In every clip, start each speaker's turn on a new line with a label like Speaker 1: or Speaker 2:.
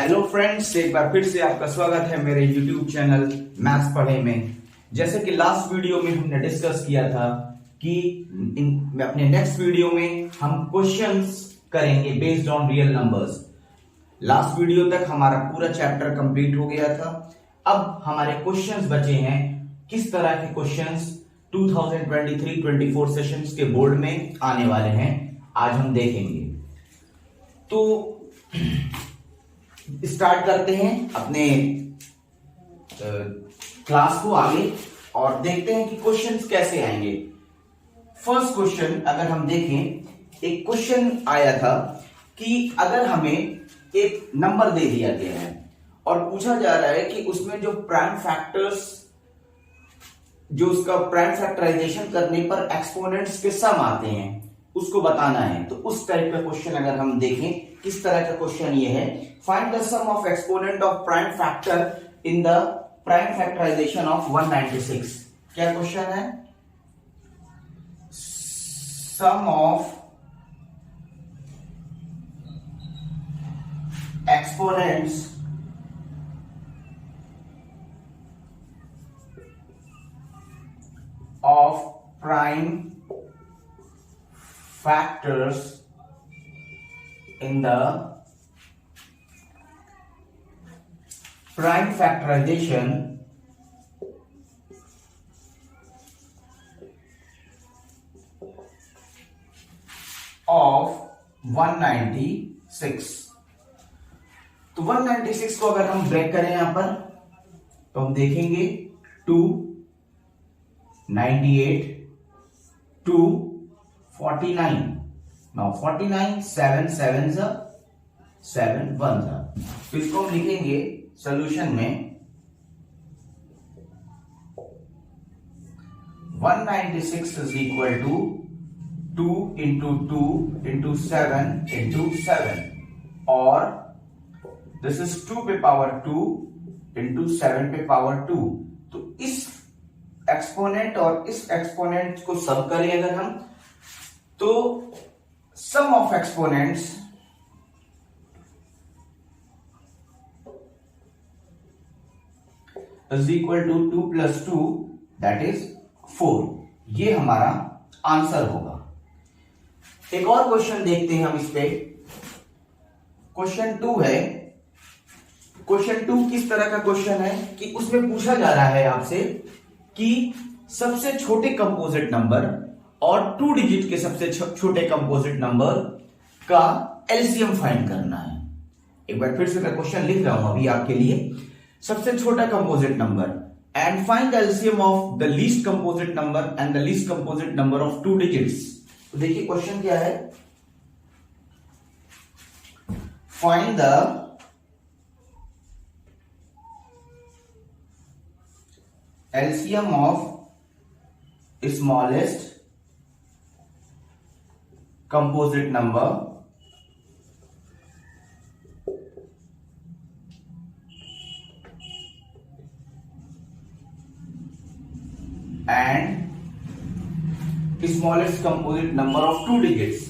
Speaker 1: Hello friends, एक बार फिर से आपका स्वागत है मेरे यूट्यूब चैनल मैथ्स पढ़े में। जैसे कि लास्ट वीडियो में हमने डिस्कस किया था कि अपने नेक्स्ट वीडियो में हम क्वेश्चंस करेंगे based on real numbers. Last video तक हमारा पूरा चैप्टर कंप्लीट हो गया था। अब हमारे क्वेश्चंस बचे हैं, किस तरह के क्वेश्चंस 2023-24 सेशंस के बोर्ड में आने वाले हैं, आज हम देखेंगे। तो स्टार्ट करते हैं अपने क्लास को आगे और देखते हैं कि क्वेश्चंस कैसे आएंगे। फर्स्ट क्वेश्चन अगर हम देखें, एक क्वेश्चन आया था कि अगर हमें एक नंबर दे दिया गया है और पूछा जा रहा है कि उसमें जो प्राइम फैक्टर्स, जो उसका प्राइम फैक्टराइजेशन करने पर एक्सपोनेंट्स के सम आते हैं, उसको बताना है। तो उस टाइप का क्वेश्चन अगर हम देखें, किस तरह का क्वेश्चन ये है, find the sum of exponent of prime factor in the prime factorisation of 196। क्या क्वेश्चन है? Sum of exponents of prime factors in the prime factorization of 196। तो 196 को अगर हम ब्रेक करें यहां पर तो हम देखेंगे 2 98 to 49। Now 49 7 7 7 1। तो इसको हम लिखेंगे सॉल्यूशन में 196 is equal to 2 into 2 into 7 into 7, और this is 2 पे पावर 2 into 7 पे पावर 2। तो इस एक्सपोनेंट और इस एक्सपोनेंट को सम करें अगर हम, तो sum of exponents is equal to 2 plus 2 that is 4। ये हमारा आंसर होगा। एक और क्वेश्चन देखते हैं हम इस पे। क्वेश्चन 2 है। क्वेश्चन 2 किस तरह का क्वेश्चन है कि उसमें पूछा जा रहा है आपसे कि सबसे छोटे कंपोजिट नंबर और 2 डिजिट के सबसे छोटे कंपोजिट नंबर का एलसीएम फाइंड करना है। एक बार फिर से मैं क्वेश्चन लिख रहा हूं अभी आपके लिए। सबसे छोटा composite number and find the LCM of the least composite number and the least composite number of 2 digits. तो देखिए क्वेश्चन क्या है, find the LCM of smallest composite number and smallest composite number of 2 digits।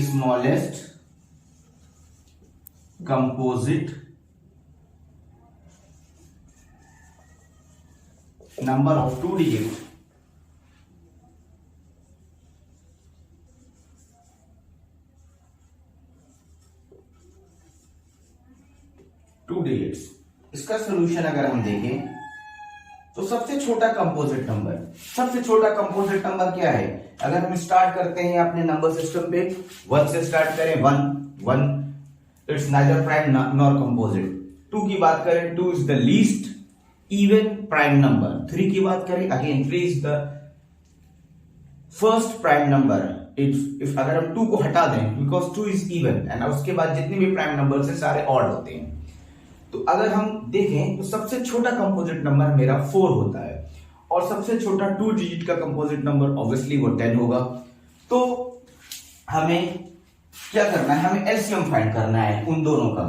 Speaker 1: smallest composite number of 2 digits। इसका solution अगर हम देखें तो सबसे छोटा कंपोजिट नंबर क्या है? अगर हम स्टार्ट करते हैं अपने नंबर सिस्टम पे 1 से स्टार्ट करें, 1 it's neither prime nor composite. 2 की बात करें, 2 is the least even prime number. 3 की बात करें, again 3 is the first prime number. If अगर हम 2 को हटा दें, बिकॉज 2 इज इवन, एंड उसके बाद जितने भी प्राइम नंबर है सारे ऑड होते हैं। तो अगर हम देखें तो सबसे छोटा कंपोजिट नंबर मेरा 4 होता है, और सबसे छोटा 2 डिजिट का कंपोजिट नंबर ऑब्वियसली वो 10 होगा। तो हमें क्या करना है, हमें एलसीएम फाइंड करना है उन दोनों का।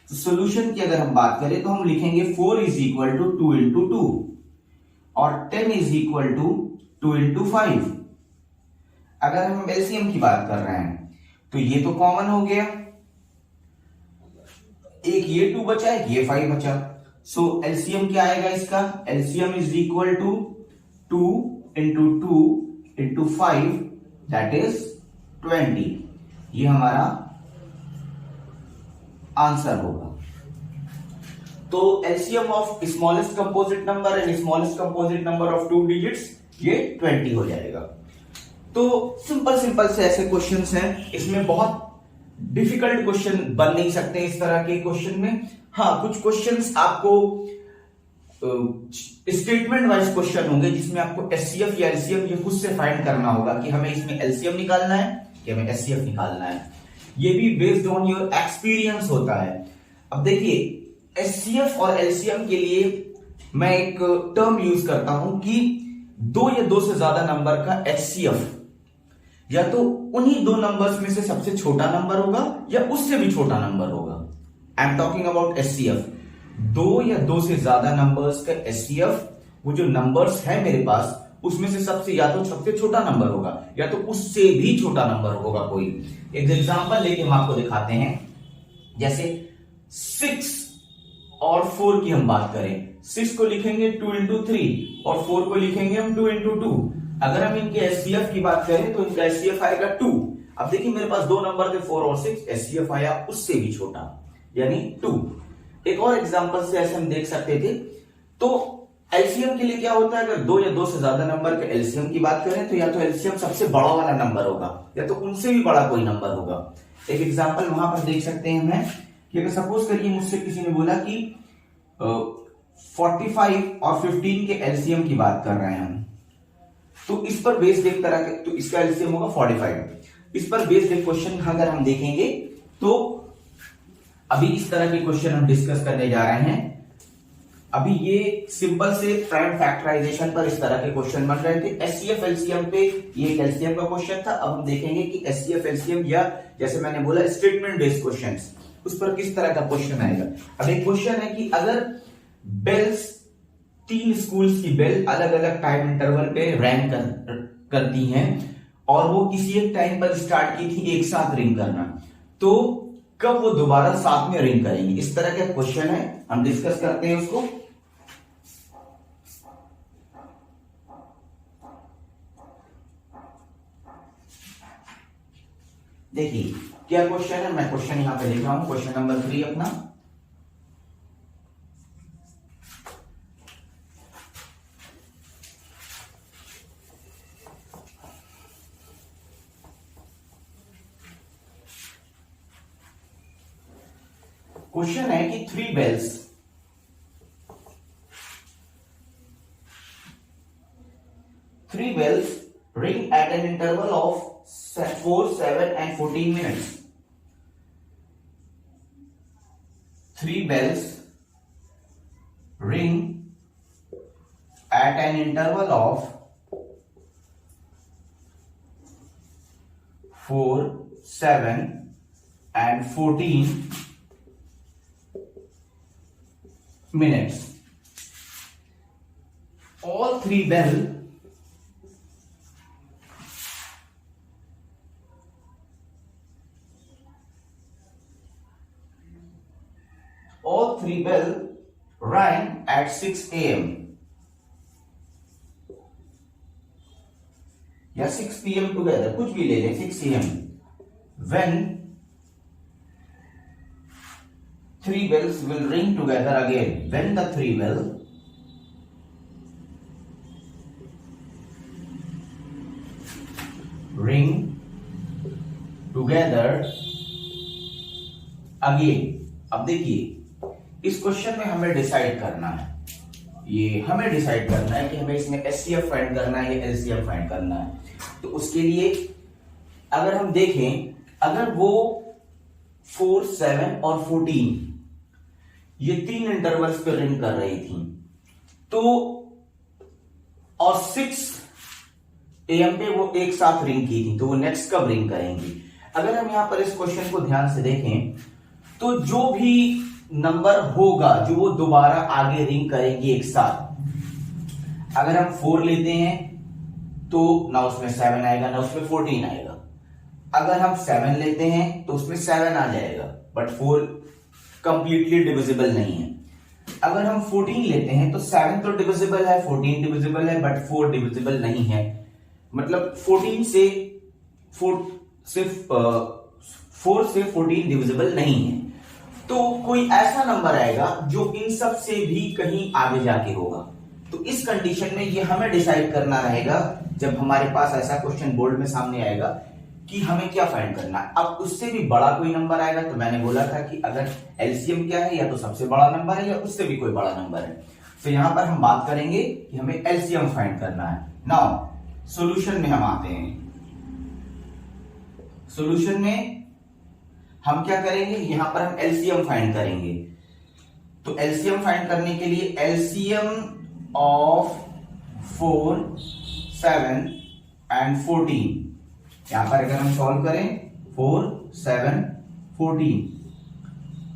Speaker 1: तो सॉल्यूशन की अगर हम बात करें तो हम लिखेंगे 4 इज इक्वल टू 2 इंटू 2, और 10 इज इक्वल टू 2 इंटू 5। अगर हम एलसीएम की बात कर रहे हैं तो ये तो कॉमन हो गया, एक ये 2 बचा, एक ये 5 बचा। सो एलसीएम क्या आएगा इसका? LCM is equal to 2 into 2 into 5 that is 20। ये हमारा आंसर होगा। तो LCM of smallest composite number and smallest composite number of 2 digits ये 20 हो जाएगा। तो सिंपल से ऐसे क्वेश्चंस हैं, इसमें बहुत डिफिकल्ट क्वेश्चन बन नहीं सकते इस तरह के क्वेश्चन में। हाँ, कुछ क्वेश्चंस आपको स्टेटमेंट वाइज क्वेश्चन होंगे जिसमें आपको एचसीएफ या एलसीएम ये खुद से फाइंड करना होगा कि हमें इसमें एलसीएम निकालना है कि हमें एचसीएफ निकालना है। ये भी बेस्ड ऑन योर एक्सपीरियंस होता है। अब देखिए, एचसीएफ और एलसीएम के लिए मैं एक टर्म यूज करता हूं कि 2 या 2 से ज्यादा नंबर का एचसीएफ या तो उन्हीं 2 नंबर्स में से सबसे छोटा नंबर होगा या उससे भी छोटा नंबर होगा। I am talking about HCF. 2 या 2 से ज्यादा नंबर्स का एचसीएफ, वो जो नंबर्स है मेरे पास उसमें से सबसे या तो सबसे छोटा नंबर होगा या तो उससे भी छोटा नंबर होगा कोई। एक एग्जांपल लेके हम आपको दिखाते हैं। जैसे 6 और 4 की हम बात करें, 6 को लिखेंगे 2 इंटू 3 और 4 को लिखेंगे हम 2 इंटू 2। अगर हम इनके एचसीएफ की बात करें तो इनका एचसीएफ आएगा 2। अब देखिए मेरे पास 2 नंबर थे 4 और 6, एचसीएफ आया उससे भी छोटा यानी 2। एक और एग्जांपल से ऐसे हम देख सकते थे। तो एलसीएम के लिए क्या होता है, अगर 2 या 2 से ज्यादा नंबर के एलसीएम की बात करें तो या तो एलसीएम सबसे बड़ा वाला नंबर होगा या तो उनसे भी बड़ा कोई नंबर होगा। एक एग्जांपल वहां पर देख सकते हैं हमें कि अगर सपोज करिए मुझसे किसी ने बोला कि 45 और 15 के एलसीएम की बात कर रहे हैं हम, तो इस पर बेस्ड एक तरह के, तो इसका एलसीएम होगा 45। इस पर बेस्ड एक क्वेश्चन अगर हम देखेंगे तो अभी इस तरह के क्वेश्चन हम डिस्कस करने जा रहे हैं। अभी ये सिंपल से प्राइम फैक्टराइजेशन पर इस तरह के क्वेश्चन बन रहे थे। एचसीएफ एलसीएम पे ये एक एलसीएम का क्वेश्चन था। अब हम देखेंगे कि एचसीएफ एलसीएम या जैसे मैंने बोला स्टेटमेंट बेस्ड क्वेश्चंस, उस पर किस तरह का क्वेश्चन आएगा। अब एक क्वेश्चन है कि अगर बेल्स 3 स्कूल्स की बेल अलग अलग टाइम इंटरवल पे रैंक करती हैं और वो किसी एक टाइम पर स्टार्ट की थी एक साथ रिंग करना, तो कब वो दोबारा साथ में रिंग करेंगी। इस तरह का क्वेश्चन है, हम डिस्कस करते हैं उसको। देखिए क्या क्वेश्चन है, मैं क्वेश्चन यहां पे लिख रहा हूं, क्वेश्चन नंबर 3 अपना। क्वेश्चन है कि 3 bells ring at an interval of 4, 7 and 14 minutes. 3 bells ring at an interval of 4, 7 and 14 minutes. All 3 bells rang at 6 a.m. या 6 p.m. together, कुछ भी ले लें, 6 a.m. when 3 bells will ring together again. When the 3 bells ring together again. अब देखिए इस question में हमें डिसाइड करना है, ये हमें डिसाइड करना है कि हमें इसमें एचसीएफ फाइंड करना है या एलसीएफ फाइंड करना है। तो उसके लिए अगर हम देखें, अगर वो 4, 7 और 14 ये 3 इंटरवल्स पे रिंग कर रही थी, तो और 6 AM पे वो एक साथ रिंग की थी, तो वो नेक्स्ट कब रिंग करेंगी। अगर हम यहां पर इस क्वेश्चन को ध्यान से देखें तो जो भी नंबर होगा जो वो दोबारा आगे रिंग करेंगी एक साथ, अगर हम 4 लेते हैं तो ना उसमें 7 आएगा ना उसमें 14 आएगा। अगर हम 7 लेते हैं तो उसमें 7 आ जाएगा, बट 4 कंप्लीटली डिविजिबल नहीं है। अगर हम 14 लेते हैं तो 7 तो डिविजिबल है, 14 डिविजिबल है, बट 4 डिविजिबल नहीं है। मतलब 14 से 4 सिर्फ 4 से 14 डिविजिबल नहीं है। तो कोई ऐसा नंबर आएगा जो इन सब से भी कहीं आगे जाके होगा। तो इस कंडीशन में ये हमें डिसाइड करना रहेगा जब हमारे पास ऐसा क्वेश्चन बोर्ड में सामने आएगा कि हमें क्या फाइंड करना है। अब उससे भी बड़ा कोई नंबर आएगा तो मैंने बोला था कि अगर एलसीएम क्या है, या तो सबसे बड़ा नंबर है या उससे भी कोई बड़ा नंबर है। तो यहां पर हम बात करेंगे कि हमें एलसीएम फाइंड करना है। नाउ सॉल्यूशन में हम आते हैं। सॉल्यूशन में हम क्या करेंगे, यहां पर हम एलसीएम फाइंड करेंगे। तो एलसीएम फाइंड करने के लिए एलसीएम ऑफ 4, 7 एंड 14, यहां पर अगर हम सॉल्व करें 4, 7, 14,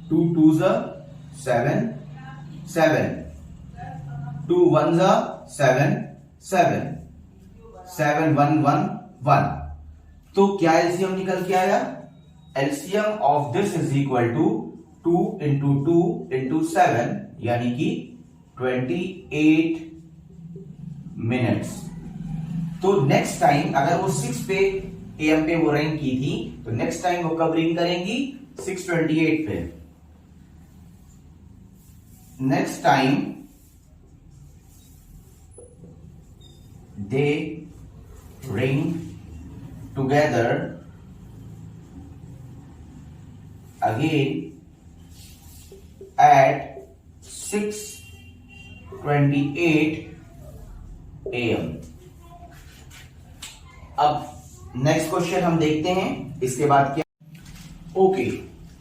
Speaker 1: 2 2 7, 7, 2 1 7, 7, 7 1 1 1। तो क्या एलसीएम निकल के आया? LCM of this is equal to 2 into 2 into 7, यानी कि 28 मिनट्स। तो नेक्स्ट टाइम अगर वो 6 पे एम पे वो रिंग की थी, तो नेक्स्ट टाइम वो कब रिंग करेंगी? 6:28 पे। Next time they ring together again at 6:28 AM। अब नेक्स्ट क्वेश्चन हम देखते हैं, इसके बाद क्या। ओके,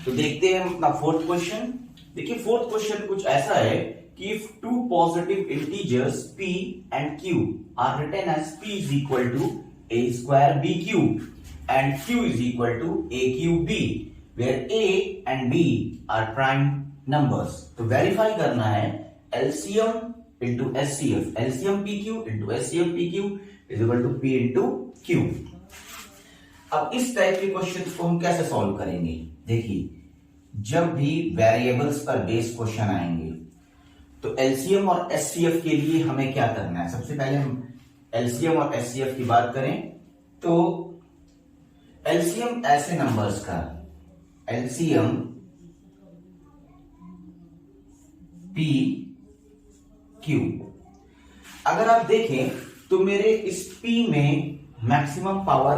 Speaker 1: तो देखते हैं अपना फोर्थ क्वेश्चन। देखिए फोर्थ क्वेश्चन कुछ ऐसा है कि if two positive integers p and q are written as p is equal to a square bq and q is equal to a cube b, where a and b are prime numbers। तो verify करना है LCM into SCF, LCM PQ into SCF PQ is equal to P into Q। अब इस type के question को हम कैसे solve करेंगे? देखिए, जब भी वेरिएबल्स पर बेस्ड क्वेश्चन आएंगे तो LCM और SCF के लिए हमें क्या करना है? सबसे पहले हम LCM और SCF की बात करें तो LCM ऐसे नंबर्स का LCM P Q, अगर आप देखें तो मेरे इस P में मैक्सिमम पावर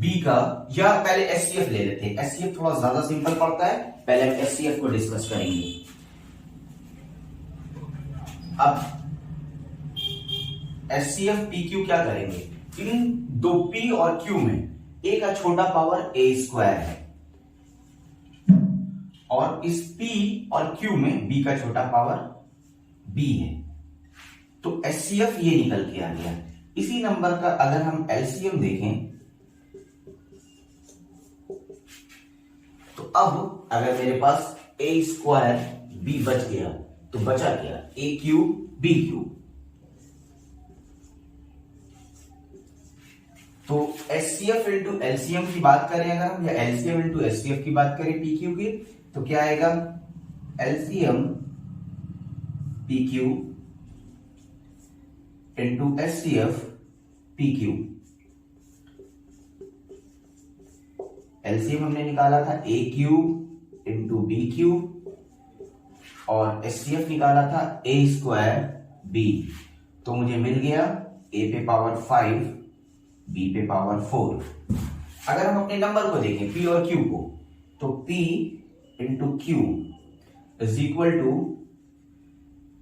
Speaker 1: B का, या पहले SCF ले लेते हैं। SCF थोड़ा ज्यादा सिंपल पड़ता है, पहले हम SCF को डिस्कस करेंगे। अब SCF PQ क्या करेंगे? इन दो P और Q में A का छोटा पावर a स्क्वायर है और इस P और Q में B का छोटा पावर B है। तो SCF ये निकल के आ गया। इसी नंबर का अगर हम LCM देखें तो अब अगर मेरे पास a स्क्वायर B बच गया तो बचा क्या? a cube B cube. तो SCF इंटू LCM की बात करें अगर हम, या LCM इंटू SCF की बात करें PQ की, तो क्या आएगा? LCM PQ into SCF PQ। LCM हमने निकाला था a cube into B cube और SCF निकाला था a स्क्वायर B। तो मुझे मिल गया a पे पावर 5 B पे पावर 4। अगर हम अपने नंबर को देखें P और Q को, तो P into Q is equal to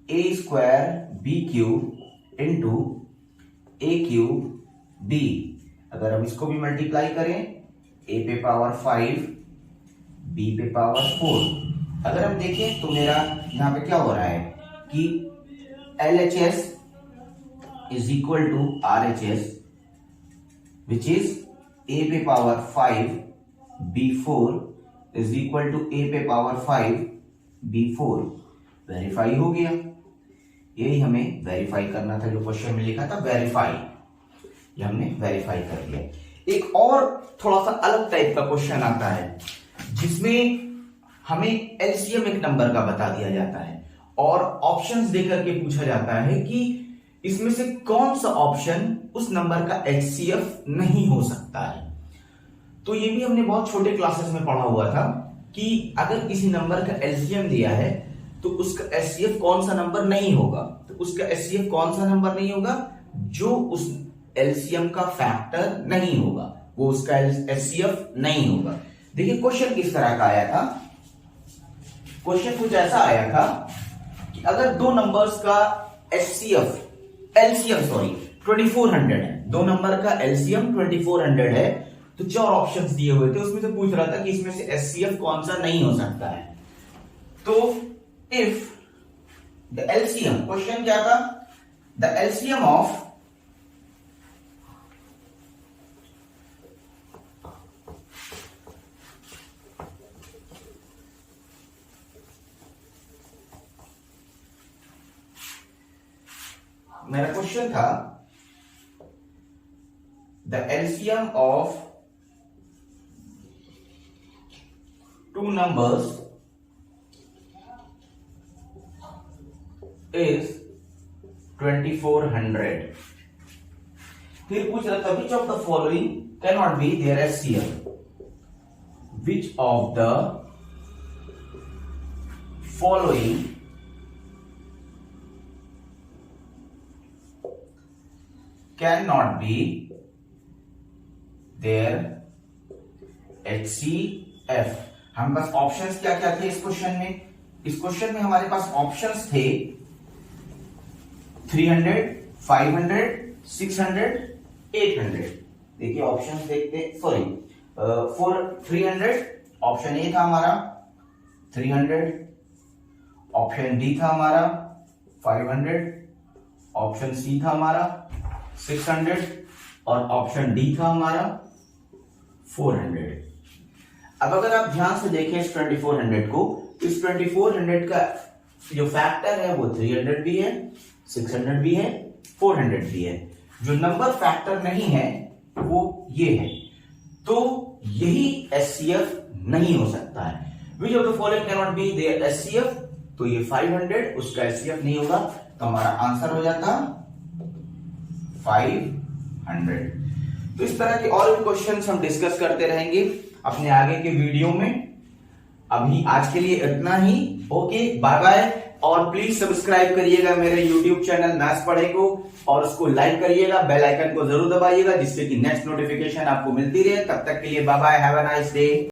Speaker 1: a square B cube into a cube B। अगर हम इसको भी मल्टीप्लाई करें, a पे पावर 5 B पे पावर 4। अगर हम देखें तो मेरा यहां पे क्या हो रहा है कि LHS is equal to RHS which is a पे power 5 B4 is equal to a पे पावर 5 B4। वेरीफाई हो गया। यही हमें वेरीफाई करना था, जो क्वेश्चन में लिखा था वेरीफाई, ये हमने वेरीफाई कर लिया। एक और थोड़ा सा अलग टाइप का क्वेश्चन आता है जिसमें हमें एलसीएम एक नंबर का बता दिया जाता है और ऑप्शंस देकर के पूछा जाता है कि इसमें से कौन सा ऑप्शन उस नंबर का एचसीएफ नहीं हो सकता है। तो ये भी हमने बहुत छोटे क्लासेस में पढ़ा हुआ था कि अगर किसी नंबर का एलसीएम दिया है तो उसका एचसीएफ कौन सा नंबर नहीं होगा। तो उसका एचसीएफ कौन सा नंबर नहीं होगा, जो उस एलसीएम का फैक्टर नहीं होगा, वो उसका एचसीएफ नहीं होगा। देखिए क्वेश्चन किस तरह का आया था। क्वेश्चन कुछ ऐसा आया था कि अगर दो नंबर्स का एलसीएम 2400 है, दो नंबर का एलसीएम 2400 है, तो चार ऑप्शंस दिए हुए थे, उसमें से पूछ रहा था कि इसमें से एचसीएफ कौन सा नहीं हो सकता है। तो इफ द एलसीएम, क्वेश्चन क्या था, द एलसीएम ऑफ मेरा क्वेश्चन था the LCM of two numbers is 2400। फिर पूछ रहा था which of the following cannot be their HCF, which of the following cannot be their HCF। हम पास ऑप्शंस क्या क्या थे इस क्वेश्चन में, इस क्वेश्चन में हमारे पास ऑप्शंस थे 300, 500, 600, 800। देखिए ऑप्शंस देखते, सॉरी 300 ऑप्शन ए था हमारा, 300 ऑप्शन डी था हमारा, 500 ऑप्शन सी था हमारा, 600 और ऑप्शन डी था हमारा 400। अब अगर आप ध्यान से देखें इस 2400 को, इस 2400 का जो फैक्टर है वो 300 भी है, 600 भी है, 400 भी है। जो नंबर फैक्टर नहीं है वो ये है, तो यही एचसीएफ नहीं हो सकता है। Which of the following can not be their HCF, तो ये 500 उसका एचसीएफ नहीं होगा, तो हमारा आंसर हो जाता 500। तो इस तरह के और भी क्वेश्चंस हम डिस्कस करते रहेंगे अपने आगे के वीडियो में। अभी आज के लिए इतना ही, ओके बाय बाय। और प्लीज सब्सक्राइब करिएगा मेरे YouTube चैनल मैथ्स पढ़े को, और उसको लाइक करिएगा, बेल आइकन को जरूर दबाइएगा जिससे कि नेक्स्ट नोटिफिकेशन आपको मिलती रहे। तब तक के लिए bye bye, have a nice day.